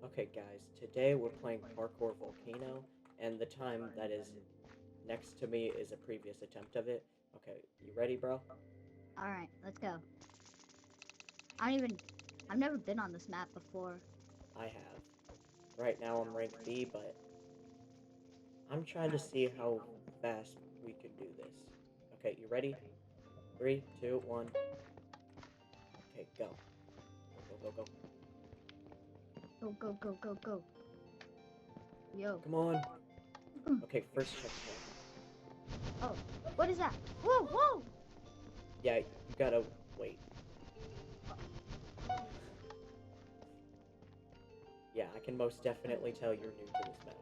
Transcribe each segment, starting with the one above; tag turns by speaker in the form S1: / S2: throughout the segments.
S1: Okay, guys, today we're playing Parkour Volcano, and the time that is next to me is a previous attempt of it. Okay, you ready, bro?
S2: Alright, let's go. I've never been on this map before.
S1: I have. Right now I'm rank B, but I'm trying to see how fast we can do this. Okay, you ready? Three, two, one. Okay, go. Go, go, go, go.
S2: Go, go, go, go, go. Yo.
S1: Come on.
S2: Mm.
S1: Okay, first checkpoint.
S2: Oh, what is that? Whoa, whoa!
S1: Yeah, you gotta wait. Yeah, I can most definitely tell you're new to this map.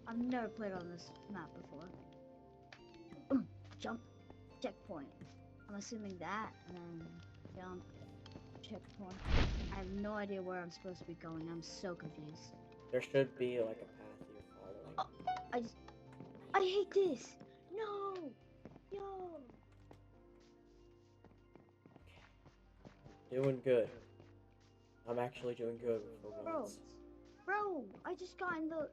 S2: I've never played on this map before. Jump, checkpoint. I'm assuming that, and then jump, checkpoint. I have no idea where I'm supposed to be going. I'm so confused.
S1: There should be like a path you're following.
S2: Oh, I hate this! No! Yo!
S1: Doing good. I'm actually doing good for
S2: Bro,
S1: once.
S2: bro, I just got in the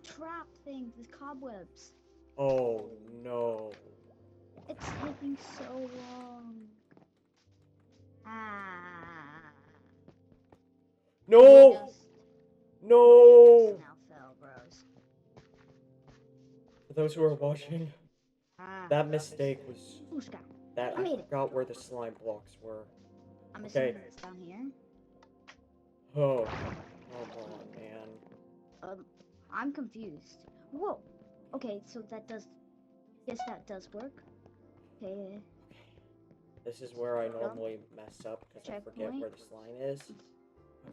S2: trap thing with cobwebs.
S1: Oh no.
S2: It's taking so long. Ah.
S1: No!
S2: Just
S1: No!
S2: now fell, bros.
S1: For those who are watching,
S2: Ah.
S1: that mistake was
S2: Ooska.
S1: that
S2: I
S1: I
S2: made it.
S1: forgot where the slime blocks were.
S2: I'm
S1: Okay.
S2: assuming it's down here.
S1: Oh, come on, man.
S2: I'm confused. Whoa. Okay, so that does. Guess that does work. Okay.
S1: This is where I
S2: Jump.
S1: normally mess up because I forget
S2: Checkpoint.
S1: where the slime is.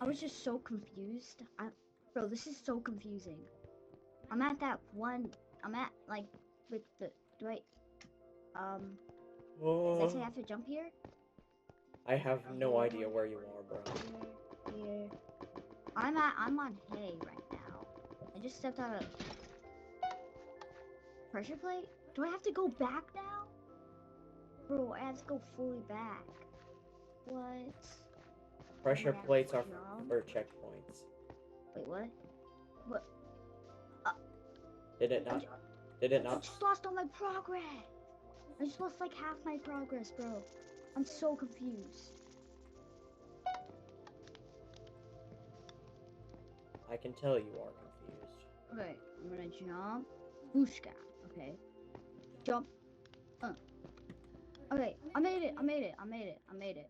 S2: I was just so confused. Bro, this is so confusing. I'm at that one. I'm at like with the. Do I? Did I say I
S1: Oh,
S2: have to jump here?
S1: I have no idea where you are, bro.
S2: Here. I'm on hay right now. I just stepped out of pressure plate. Do I have to go back now? Bro, I have to go fully back. What?
S1: Pressure
S2: Yeah,
S1: plates are
S2: jump.
S1: for checkpoints.
S2: Wait, what? What?
S1: Did it
S2: I
S1: not? Did it
S2: I
S1: not?
S2: just lost all my progress. I just lost like half my progress, bro. I'm so confused.
S1: I can tell you are confused.
S2: Okay, I'm gonna jump. Booshka. Okay. Jump. Okay, I made it. I made it. I made it. I made it.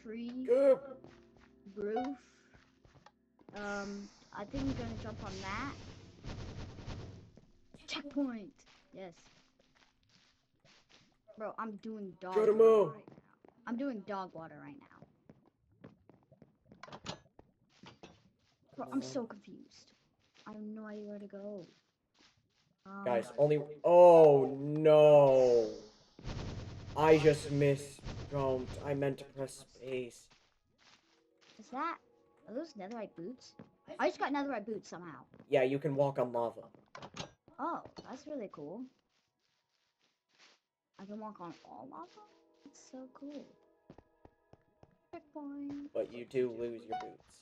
S2: Tree.
S1: Go!
S2: Roof. I think I'm gonna jump on that. Checkpoint. Yes. Bro, I'm doing dog water
S1: Geronimo!
S2: right now. I'm doing dog water right now. Bro, I'm so confused. I have no idea where to go.
S1: Guys, only. Oh no! I just misjumped. I meant to press space.
S2: Is that? Are those netherite boots? I just got netherite boots somehow.
S1: Yeah, you can walk on lava.
S2: Oh, that's really cool. I can walk on all lava? That's so cool. Checkpoint.
S1: But you do lose your boots.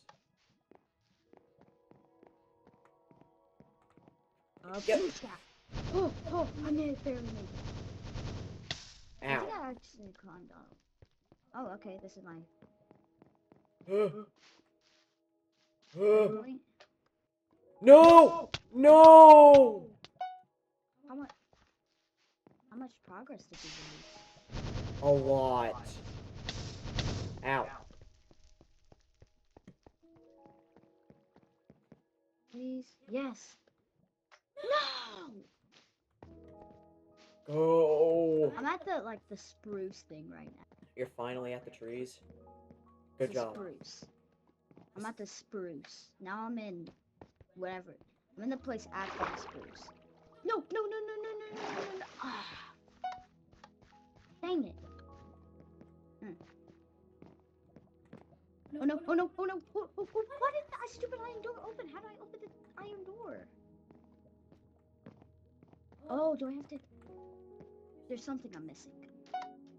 S1: Yep.
S2: Oh, I made it, barely made it. I
S1: Ow.
S2: think I actually climbed up. Oh, okay, this is my checkpoint.
S1: No! No!
S2: How much progress did you lose?
S1: A lot. Ow.
S2: Please? Yes. No!
S1: Go.
S2: I'm at the spruce thing right now.
S1: You're finally at the trees. Good
S2: The
S1: job.
S2: spruce. I'm at the spruce. Now I'm in whatever. I'm in the place after the spruce. No. Ah, dang it. Oh no. What is that stupid iron door open? How do I open the iron door? Oh, do I have to? There's something I'm missing.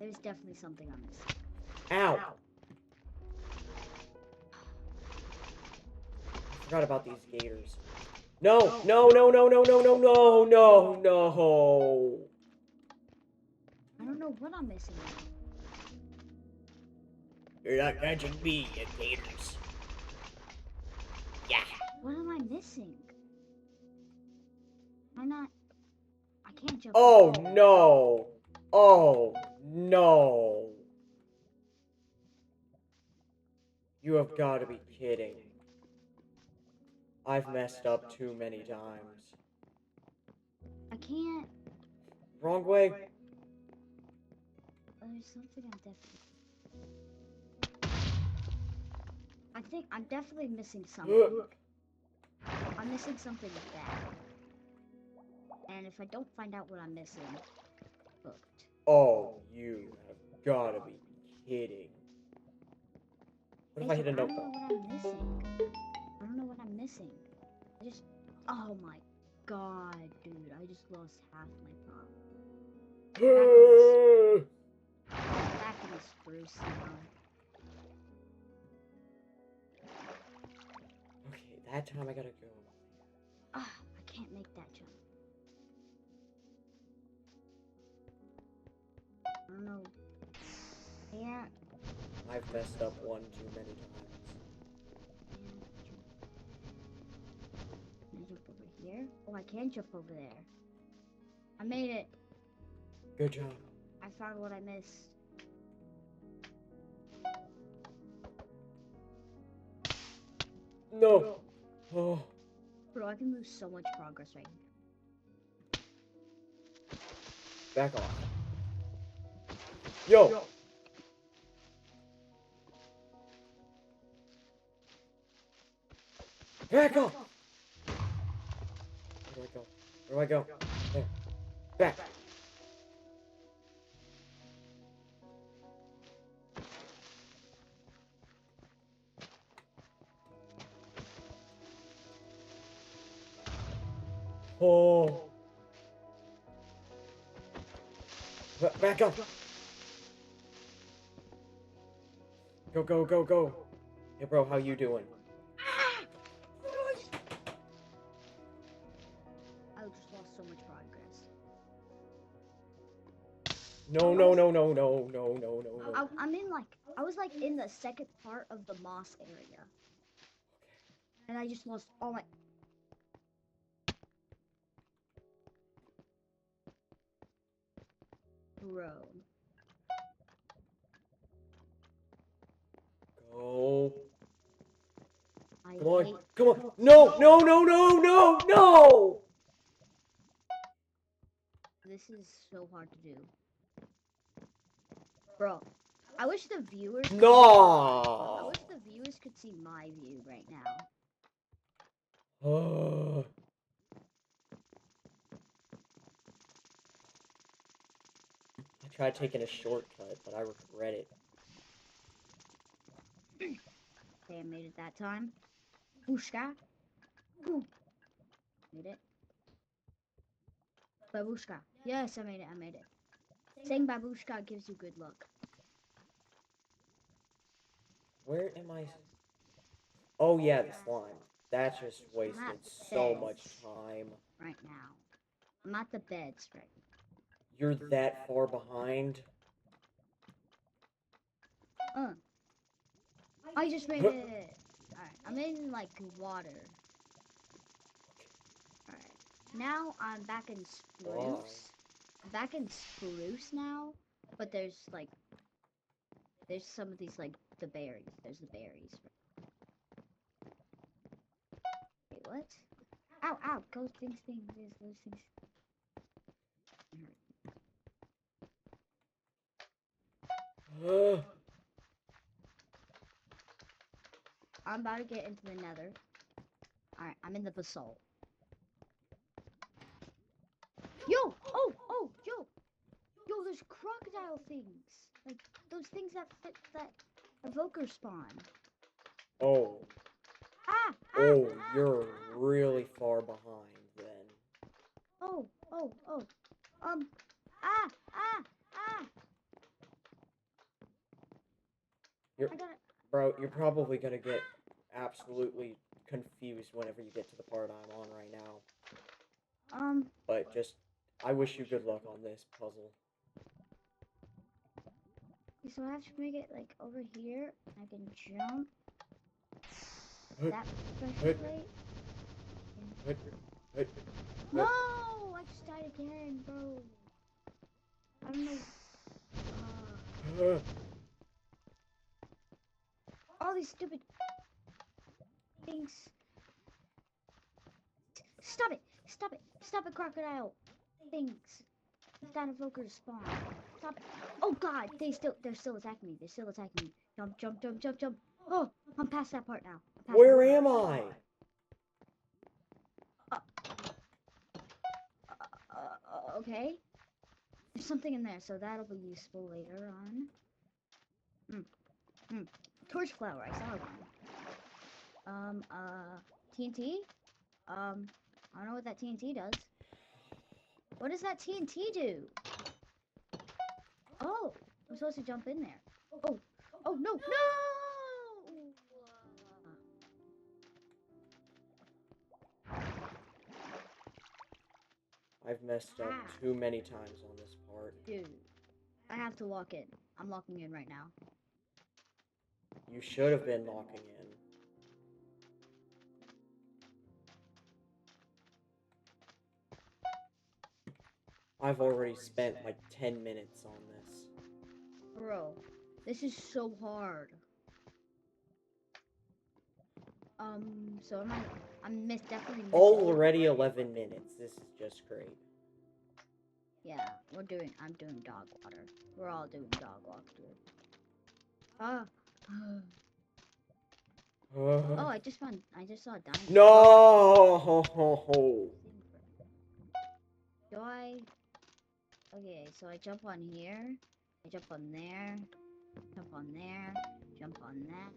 S2: There's definitely something I'm missing.
S1: Ow. Forgot about these gators. No, no, no, no, no, no, no, no, no, no.
S2: I don't know what I'm missing.
S1: You're not catching me, you gators. Yeah.
S2: What am I missing? I'm not. I can't jump.
S1: Oh no. Oh no. You have got to be kidding. I've messed up too many times.
S2: I can't.
S1: Wrong way.
S2: There's something I'm definitely. I think I'm definitely missing something. I'm missing something bad. And if I don't find out what I'm missing, hooked.
S1: Oh, you have got to be kidding. What if I hit a
S2: I
S1: note
S2: don't know
S1: though?
S2: what I'm missing. I don't know what I'm missing. I just. Oh my god, dude! I just lost half my pop. Back in the spruce now.
S1: Okay, that time I gotta go.
S2: Ah, I can't make that jump. I don't know. Yeah.
S1: I've messed up one too many times.
S2: Can I jump over here? Oh, I can jump over there. I made it.
S1: Good job.
S2: I found what I missed.
S1: No. Oh.
S2: Bro, I can lose so much progress right here.
S1: Back off. Yo. Back off. Where do I go? Where do I go? There. Back. Oh. Back up. Go, go, go, go. Hey, bro, how you doing?
S2: I just lost so much progress.
S1: No, no, no, no, no, no, no, no, no.
S2: I'm in I was like in the second part of the moss area. And I just lost all my. Bro.
S1: Go.
S2: I
S1: Come on.
S2: hate.
S1: Come on. No, no, no, no, no, no.
S2: This is so hard to do. Bro, I wish the viewers could I
S1: No.
S2: wish the viewers could see my view right now.
S1: I tried taking a shortcut, but I regret it.
S2: Okay, I made it that time. Bushka. Ooh. Made it. Babushka. Yes, I made it. I made it. Saying babushka gives you good luck.
S1: Where am I? Oh, yeah, the slime. That just
S2: I'm
S1: wasted
S2: at
S1: so much
S2: beds
S1: time.
S2: right now. I'm at the beds right now.
S1: You're that far behind?
S2: I just made it. Alright, I'm in like water. Alright. Now I'm back in spruce. I'm back in spruce now. But there's some of these like the berries. There's the berries. Wait, what? Ow, ow, those things. I'm about to get into the nether. Alright, I'm in the basalt. Yo! Yo, there's crocodile things! Like, those things that fit that evoker spawn.
S1: Oh.
S2: Ah!
S1: Oh, you're really far behind then.
S2: Oh! Ah!
S1: You're, bro, you're probably gonna get absolutely confused whenever you get to the part I'm on right now.
S2: Um,
S1: But just, I wish you good luck on this puzzle.
S2: so I have to make it like over here. I can jump that pressure plate. No, I just died again, bro. I don't know. All these stupid things. Stop it! Stop it! Stop it, crocodile! Things. Dinofocers spawn. Stop it. Oh god, they're still attacking me. They're still attacking me. Jump, jump, jump, jump, jump. Oh, I'm past that part now.
S1: Where am I?
S2: Okay. There's something in there, so that'll be useful later on. Torch flower, I saw one. TNT? I don't know what that TNT does. What does that TNT do? Oh, I'm supposed to jump in there. Oh, oh no, no!
S1: I've messed up too many times on this part.
S2: Dude, I have to lock in. I'm locking in right now.
S1: You should have been locking in. I've already spent like 10 minutes on this.
S2: Bro, this is so hard. So I'm definitely missing.
S1: Already 11 minutes. This is just great.
S2: Yeah, I'm doing dog water. We're all doing dog water. Oh, I just saw a diamond.
S1: No!
S2: Do I? Okay, so I jump on here. I jump on there. Jump on there. Jump on that.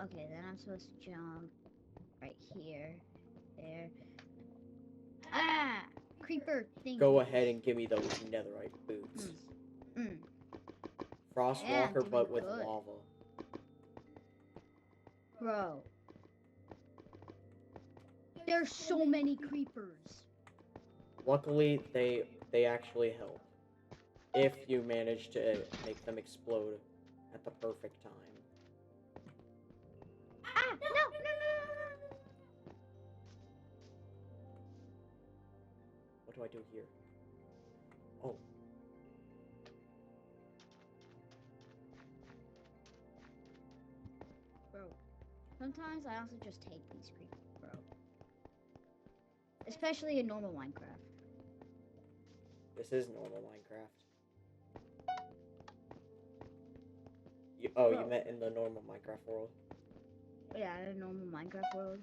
S2: Okay, then I'm supposed to jump right here. There. Ah! Creeper thing.
S1: Go ahead and give me those netherite boots. Frostwalker, but with lava.
S2: Bro. There's so many creepers.
S1: Luckily, they actually help. If you manage to make them explode at the perfect time.
S2: Ah! No!
S1: What do I do here? Oh.
S2: Bro, sometimes I also just hate these creepers, bro. Especially in normal Minecraft.
S1: This is normal Minecraft. You meant in the normal Minecraft world?
S2: Yeah, in a normal Minecraft world.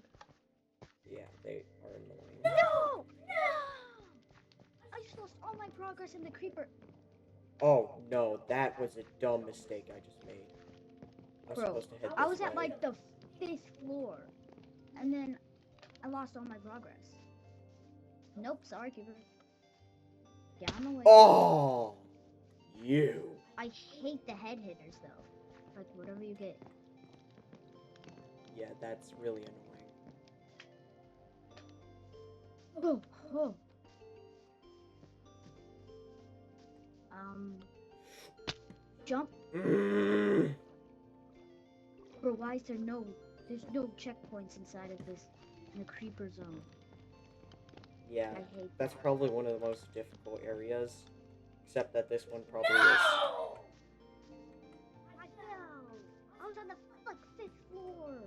S1: Yeah, they are annoying.
S2: No! I just lost all my progress in the creeper.
S1: Oh, no, that was a dumb mistake I just made. I was supposed to head this
S2: I was
S1: way.
S2: at like the 5th floor. And then I lost all my progress. Nope, sorry, creeper. Get on the way.
S1: Oh! You.
S2: I hate the head hitters though. Like whatever you get.
S1: Yeah, that's really annoying.
S2: Oh, oh. Jump. Bro, why is there's no checkpoints inside of this, in the creeper zone?
S1: Yeah,
S2: I hate
S1: that's
S2: that.
S1: probably one of the most difficult areas. Except that this one probably is.
S2: I fell. I was on the like 5th floor.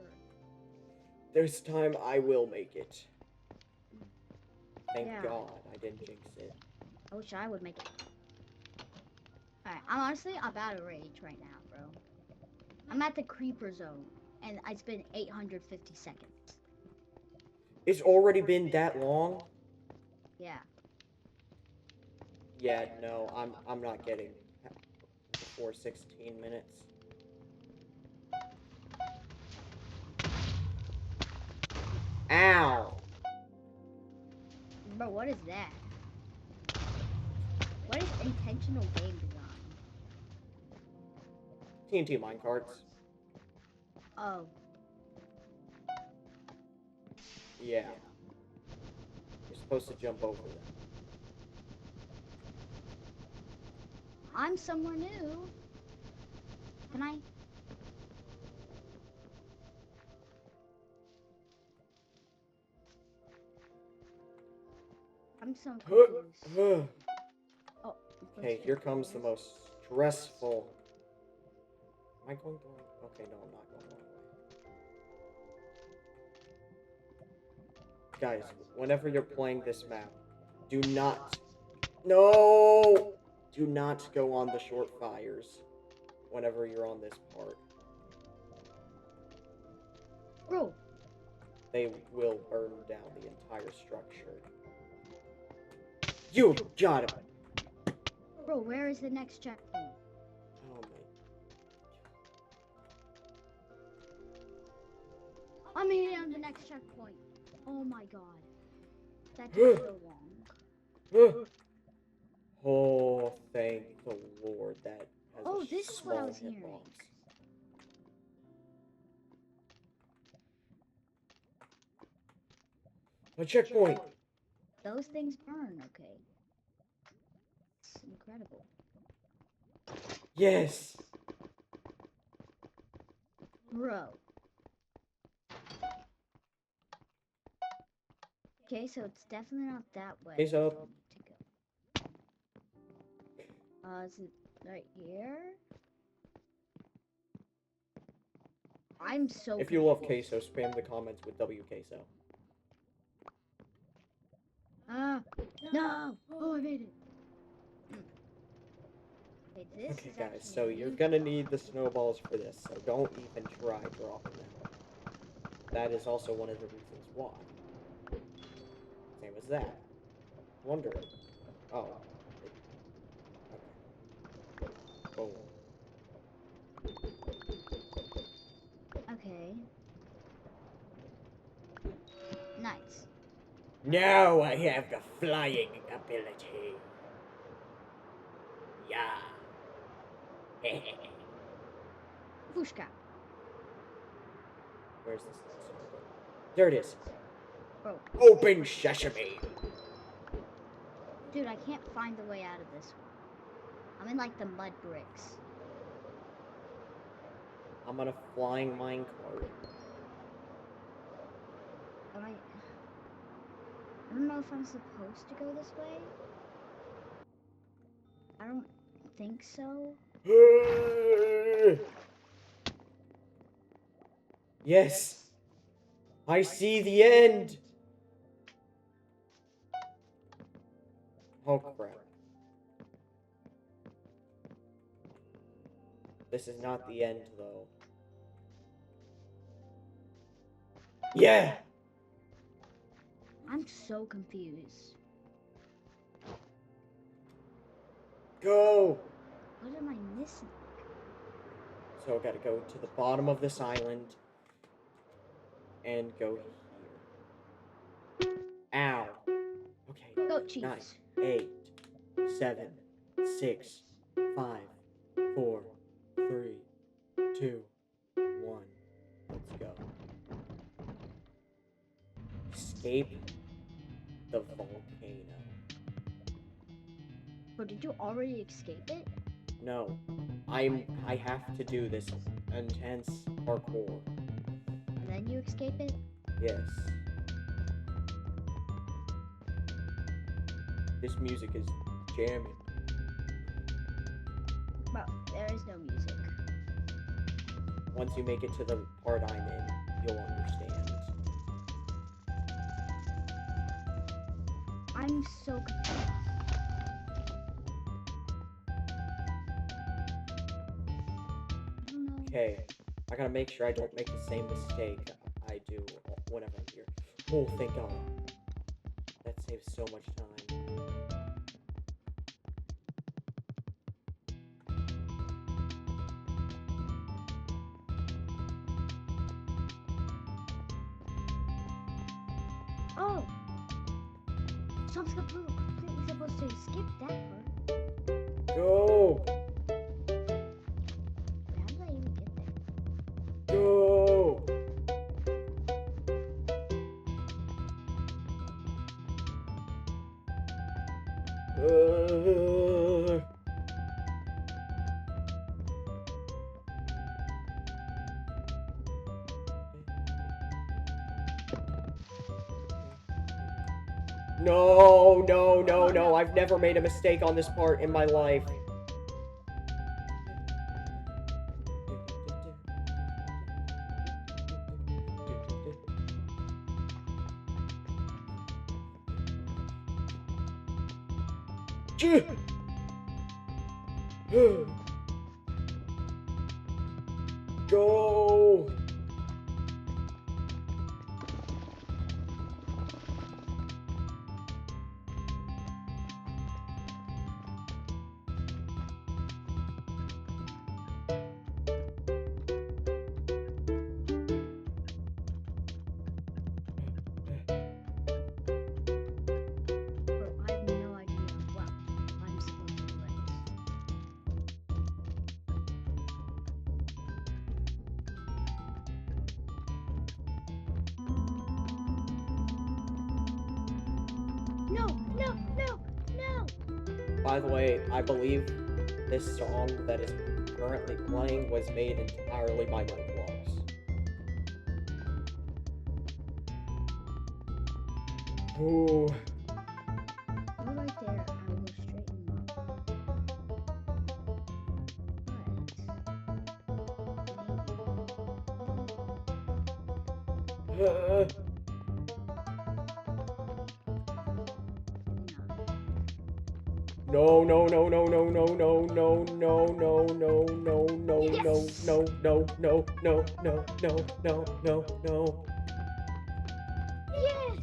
S1: This time I will make it. Thank
S2: Yeah.
S1: God I didn't jinx it.
S2: I wish I would make it. Alright, I'm honestly about to rage right now, bro. I'm at the creeper zone, and it's been 850 seconds.
S1: It's already been that long?
S2: Yeah.
S1: Yeah, no, I'm not getting before 16 minutes. Ow!
S2: Bro, what is that? What is intentional game design?
S1: TNT minecarts.
S2: Oh,
S1: Yeah. You're supposed to jump over them.
S2: I'm somewhere new. Can I? I'm so confused. Oh,
S1: Okay, here comes the most stressful. Am I going the right? Okay, no, I'm not going the right way. Guys, whenever you're playing this map, do not. No! Do not go on the short fires whenever you're on this part.
S2: Bro,
S1: They will burn down the entire structure. You got him!
S2: bro, where is the next checkpoint?
S1: Oh my.
S2: I'm here on the next checkpoint. Oh my god. That took so long.
S1: Oh, thank the Lord that has
S2: Oh,
S1: a
S2: this is what I
S1: small
S2: was hearing.
S1: hitbox. A checkpoint!
S2: Those things burn, okay. It's incredible.
S1: Yes!
S2: Bro. Okay, so it's definitely not that way.
S1: Face up.
S2: we need to go. Is it right here? I'm so
S1: If you love queso, spam the comments with W queso.
S2: No! Oh, I made it. Okay, this
S1: Okay,
S2: is
S1: guys,
S2: actually
S1: so
S2: a
S1: you're
S2: huge
S1: gonna
S2: block.
S1: need the snowballs for this, so don't even try dropping them. That is also one of the reasons why. Same as that. Wondering. Oh. Okay. Boom.
S2: Okay. Nice.
S1: Now I have the flying ability. Yeah.
S2: Pushka.
S1: Where's this last one? There it is.
S2: Bro.
S1: Open sesame.
S2: Dude, I can't find the way out of this one. I'm in like the mud bricks.
S1: I'm on a flying minecart.
S2: I don't know if I'm supposed to go this way. I don't think so.
S1: Yes. I see the end. Oh crap. This is not the end though. Yeah.
S2: I'm so confused.
S1: Go.
S2: What am I missing?
S1: So I gotta go to the bottom of this island and go here. Ow. Okay.
S2: Goat cheese.
S1: 9, 8, 7, 6, 5, 4, 3, 2, 1. Let's go. Escape the volcano.
S2: Bro, did you already escape it?
S1: No. I have to do this intense parkour.
S2: And then you escape it?
S1: Yes. This music is jamming.
S2: Bro, there is no music.
S1: Once you make it to the part I'm in, you'll understand.
S2: I'm so confused. I don't know.
S1: Okay, I gotta make sure I don't make the same mistake I do whenever I'm here. Oh, thank God. That saves so much time.
S2: Oh! So I'm completely supposed to skip that part.
S1: Go!
S2: How did I even get there?
S1: Go! Uh, No, no, no, no. I've never made a mistake on this part in my life. Go!
S2: Bro, I have no idea what I'm supposed to do right now. No, no, no, no!
S1: By the way, I believe this song that is currently playing was made entirely by my vlogs. Ooh.
S2: Go right there and we'll straighten them up. But maybe
S1: No, no, no, no, no, no, no, no, no, no, no, no, no,
S2: yes!
S1: no, no, no, no, no, no, no, no, no.
S2: Yes!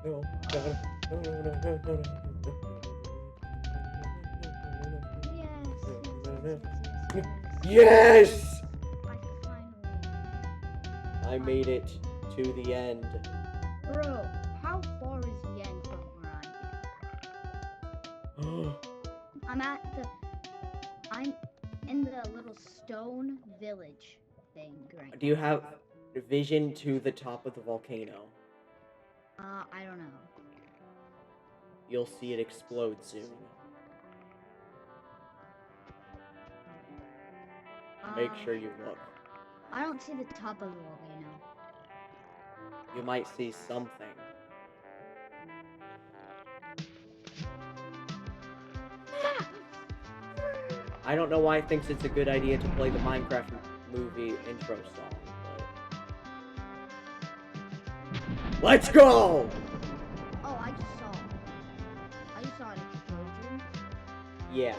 S1: No, no, no, no, no, no, no,
S2: Yes, yes, yes, yes, yes.
S1: Yes!
S2: I finally...
S1: I made it to the end.
S2: Bro, how far is the end from where I am? I'm in the little stone village thing right
S1: Do you have vision to the top of the volcano?
S2: I don't know.
S1: You'll see it explode soon. Make sure you look.
S2: I don't see the top of the volcano.
S1: You might see something. I don't know why it thinks it's a good idea to play the Minecraft movie intro song, but... Let's go!
S2: Oh, I just saw an explosion.
S1: Yeah.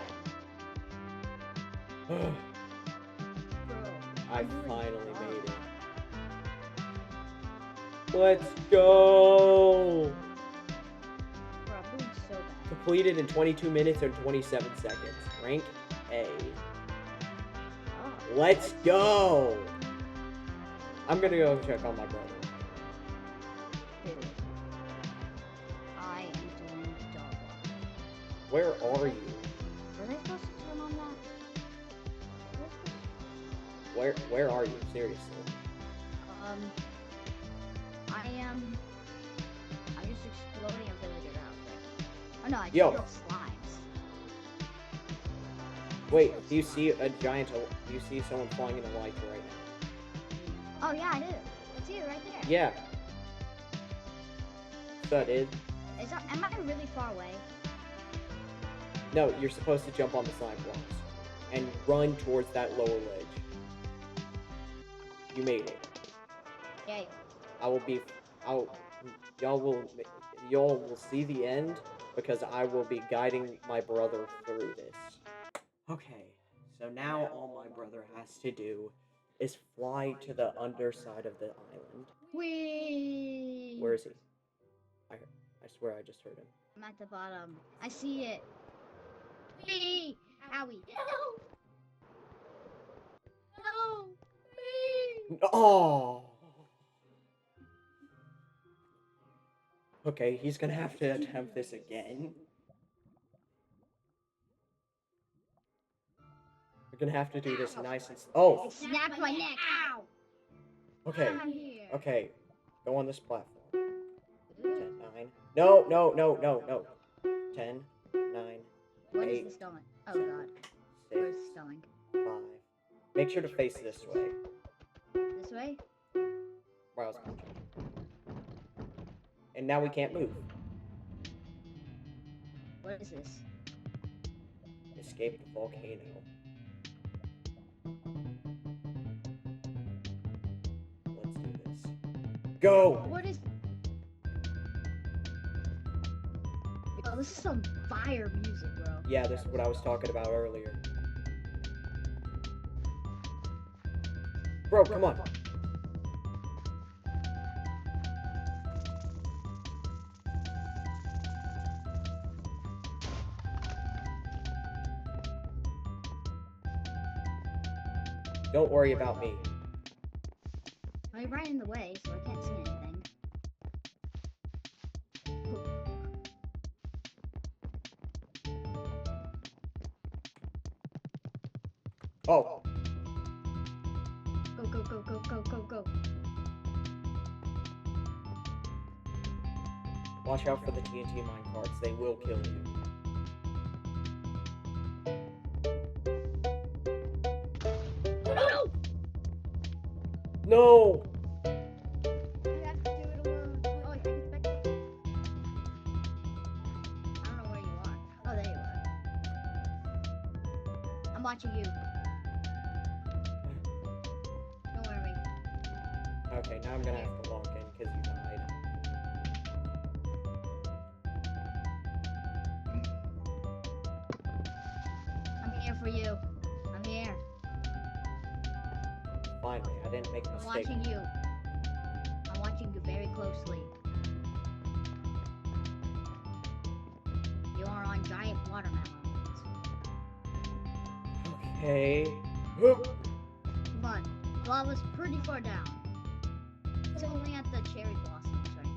S2: Bro,
S1: I
S2: I'm doing
S1: finally
S2: fine.
S1: made it. Let's go!
S2: Bro, I'm doing so bad.
S1: Completed in 22 minutes and 27 seconds. Rank A.
S2: Oh,
S1: Let's go! I'm gonna go check on my brother.
S2: dude. I am doing dog walk.
S1: Where are you?
S2: Were they supposed to turn on that?
S1: Where are you? Seriously.
S2: I'm just exploding a villager out there. Oh no, I just
S1: Yo.
S2: built slimes.
S1: Wait, do you see a giant... Do you see someone flying in the light right now?
S2: Oh yeah, I do. It's you right there.
S1: Yeah. So, dude.
S2: Am I really far away?
S1: No, you're supposed to jump on the slime blocks. And run towards that lower ledge. You made it.
S2: Yay.
S1: Y'all will see the end because I will be guiding my brother through this. Okay, so now all my brother has to do is fly to the underside of the island.
S2: Whee!
S1: Where is he? I swear I just heard him.
S2: I'm at the bottom. I see it. Whee! Owie. No! No! Whee!
S1: Oh! Okay, he's gonna have to attempt this again. We're gonna have to do this nice and... Oh!
S2: I snapped my neck. Ow!
S1: Okay,
S2: I'm here.
S1: okay. Go on this platform. 10, 9. No, no, no, no, no. 10, 9,
S2: Where is
S1: 8,
S2: this going? Oh
S1: 7,
S2: god.
S1: 6,
S2: Where's this going?
S1: 5. Make sure to face this way.
S2: This way?
S1: Where I was punching. And now we can't move.
S2: What is this?
S1: Escape the volcano. Let's do this. Go!
S2: What is... Yo, this is some fire music, bro.
S1: Yeah, this is what I was talking about earlier. Bro, come on. Don't worry about me.
S2: I'm right in the way, so I can't see anything.
S1: Oh,
S2: Go, go, go, go, go, go, go.
S1: watch out for the TNT minecarts. They will kill you.
S2: Oh, no!
S1: No!
S2: You have to do it alone. Oh, I can spectate. I don't know where you are. Oh, there you are. I'm watching you. Don't worry.
S1: Okay, now I'm gonna have to walk in because you died.
S2: I'm here for you. I'm here.
S1: Finally, I didn't make a
S2: I'm
S1: mistake.
S2: watching you. I'm watching you very closely. You are on giant watermelons.
S1: Okay. Whoop.
S2: Come on. Lava's pretty far down. It's only at the cherry blossoms right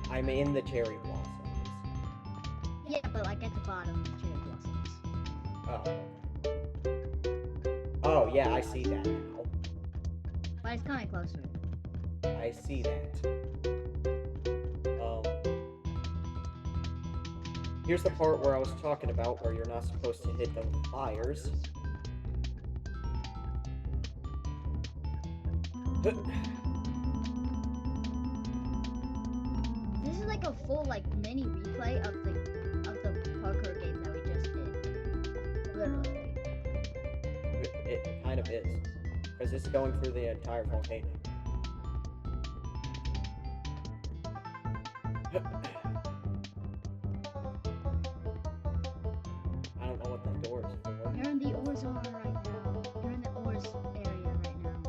S2: now.
S1: I'm in the cherry blossoms.
S2: Yeah, but like at the bottom of the cherry blossoms.
S1: Oh. Oh, yeah, I see that now.
S2: But it's coming closer.
S1: I see that. Here's the part where I was talking about where you're not supposed to hit the fires.
S2: This is like a full like mini replay of the parkour game that we just did. Literally.
S1: It kind of is. Because it's going through the entire volcano. I don't know what that door is for.
S2: You're in the ore zone right now. You're in the ores area right now.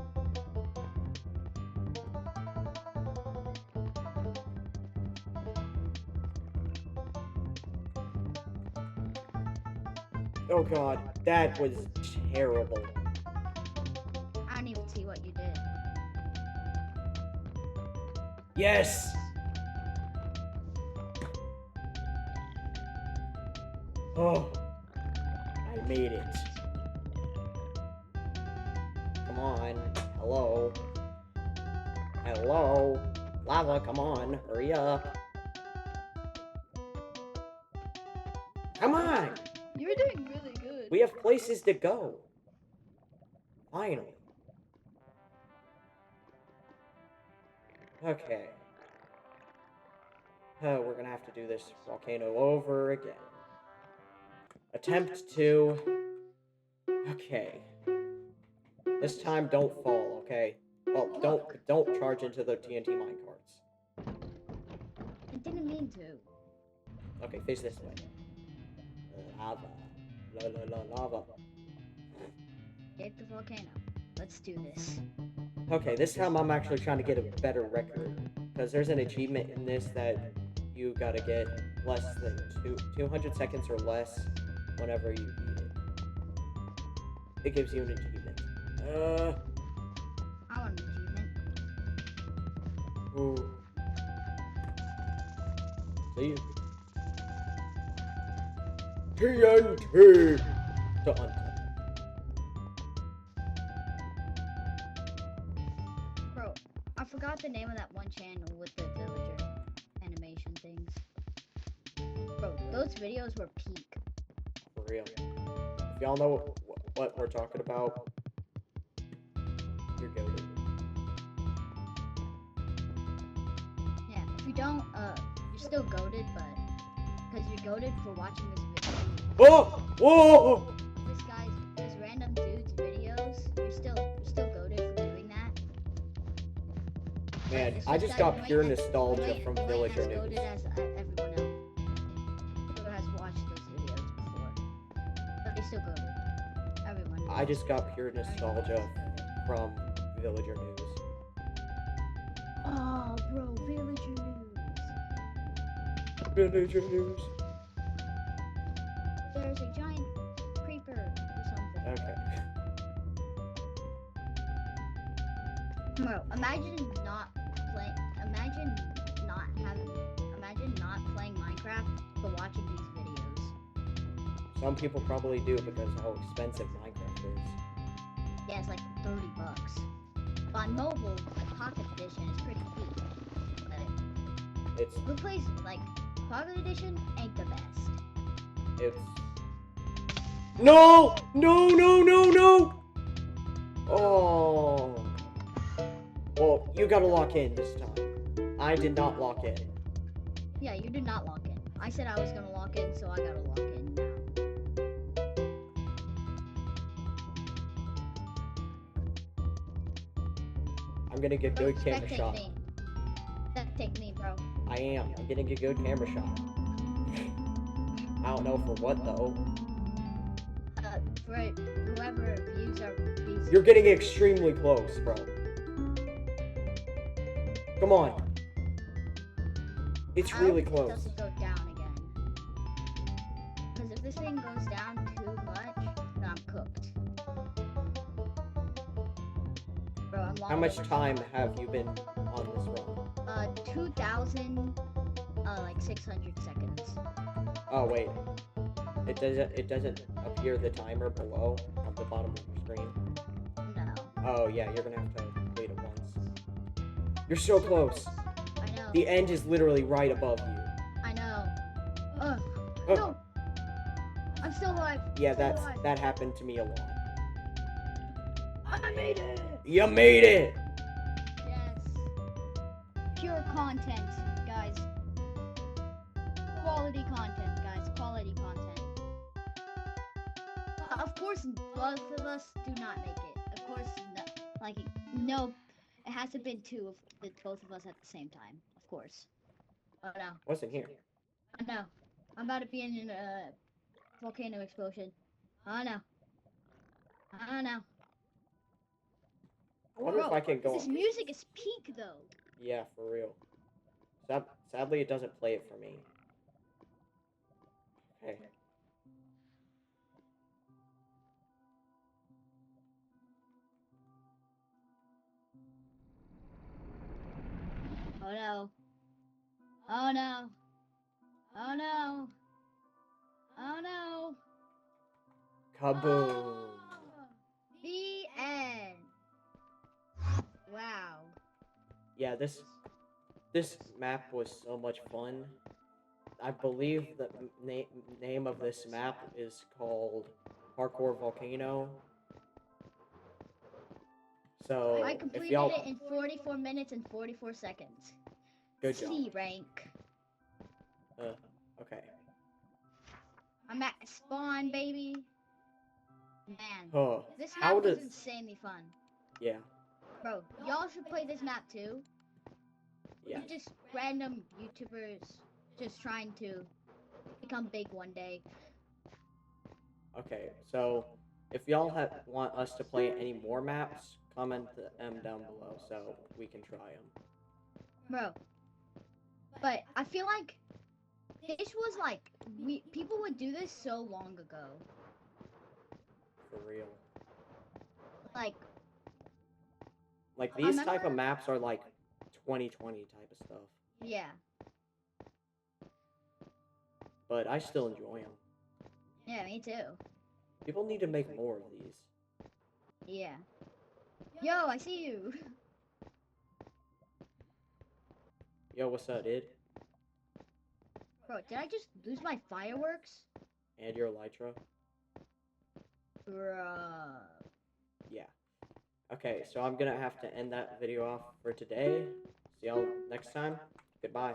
S1: Oh god, that was terrible.
S2: I don't even see what you did.
S1: Yes! Oh, I made it. Come on. Hello. Hello. Lava, come on. Hurry up. Come on!
S2: You're doing really good.
S1: We have places to go. Finally. Okay. Oh, we're gonna have to do this volcano over again. Attempt 2. Okay. This time, don't fall, okay? Well, don't charge into the TNT minecarts.
S2: I didn't mean to.
S1: Okay, face this way. Lava. Lava.
S2: Hit the volcano. Let's do this.
S1: Okay, this time I'm actually trying to get a better record. Because there's an achievement in this that you gotta get less than 200 seconds or less whenever you beat it. It gives you an achievement.
S2: I want an achievement.
S1: Ooh. See? TNT! To untap.
S2: Bro, I forgot the name of that one channel with the villager. And those videos were peak.
S1: For real. If y'all know what we're talking about, you're goated.
S2: Yeah, if you don't, you're still goated, but because you're goated for watching this video.
S1: Oh! Whoa!
S2: This random dude's videos, you're still goated for doing that.
S1: Man,
S2: It's
S1: I just
S2: that
S1: got
S2: you
S1: pure
S2: ain't
S1: nostalgia from
S2: you ain't
S1: Villager
S2: as
S1: News.
S2: goated as everyone else who has watched those videos before. But they still goated. Everyone.
S1: I just got pure nostalgia from Villager News.
S2: Oh, bro, Villager News.
S1: Villager News.
S2: There's a giant creeper or something.
S1: Okay.
S2: Bro, imagine not playing Minecraft but watching these videos.
S1: Some people probably do because how expensive Minecraft is.
S2: Yeah, it's like $30. But on mobile, like Pocket Edition is pretty cheap. But
S1: It's
S2: who plays like Pocket Edition ain't the best.
S1: it's No! No, no, no, no! Oh. Well, you gotta lock in this time. I did not lock in.
S2: Yeah, you did not lock in. I said I was gonna lock in, so I gotta lock in now.
S1: I'm gonna get good camera shot.
S2: Spectate me, bro.
S1: I am. I'm getting a good camera shot. I don't know for what though.
S2: For whoever views our videos.
S1: You're getting extremely close, bro. Come on. It's really
S2: It
S1: close.
S2: doesn't go down again. Because if this thing goes down too much, then I'm cooked. Bro, I'm long
S1: How much
S2: overdue.
S1: time have you been on this run?
S2: 2,000, like 600 seconds.
S1: Oh wait. It doesn't appear the timer below on the bottom of your screen.
S2: No.
S1: Oh yeah, you're gonna have to complete it once. You're so close.
S2: I know.
S1: The end is literally right above you.
S2: I know.
S1: Oh.
S2: No! I'm still alive.
S1: Yeah,
S2: Still alive.
S1: that happened to me a lot.
S2: I made it!
S1: You made it!
S2: Yes. Pure content, guys. Quality content, guys. Quality content. Of course, both of us do not make it. Of course, no. It hasn't been two of the both of us at the same time. Of course. Oh no.
S1: What's in here?
S2: Oh no. I'm about to be in a volcano explosion. Oh no. Oh no.
S1: I wonder if I can go.
S2: This music is peak though.
S1: Yeah, for real. Sadly, it doesn't play it for me. Hey.
S2: Oh no. Oh no. Oh no. Oh no.
S1: Kaboom.
S2: Oh, the end. Wow.
S1: Yeah, this map was so much fun. I believe the name of this map is called Parkour Volcano. So,
S2: I
S1: if
S2: completed
S1: y'all...
S2: it in 44 minutes and 44 seconds.
S1: Good job.
S2: C rank.
S1: Okay.
S2: I'm at spawn, baby. Man,
S1: Huh.
S2: this
S1: How
S2: map was
S1: does...
S2: insanely fun.
S1: Yeah.
S2: Bro, y'all should play this map too.
S1: Yeah.
S2: Just random YouTubers just trying to become big one day.
S1: Okay, so if y'all want us to play any more maps, comment them down below so we can try them.
S2: Bro, but I feel like this was like people would do this so long ago.
S1: For real.
S2: Like
S1: these type of maps are like 2020 type of stuff.
S2: Yeah.
S1: But I still enjoy them.
S2: Yeah, me too.
S1: People need to make more of these.
S2: Yeah. Yo, I see you.
S1: Yo, what's up, dude?
S2: Bro, did I just lose my fireworks?
S1: And your elytra.
S2: Bruh.
S1: Yeah. Okay, so I'm gonna have to end that video off for today. See y'all next time. Goodbye.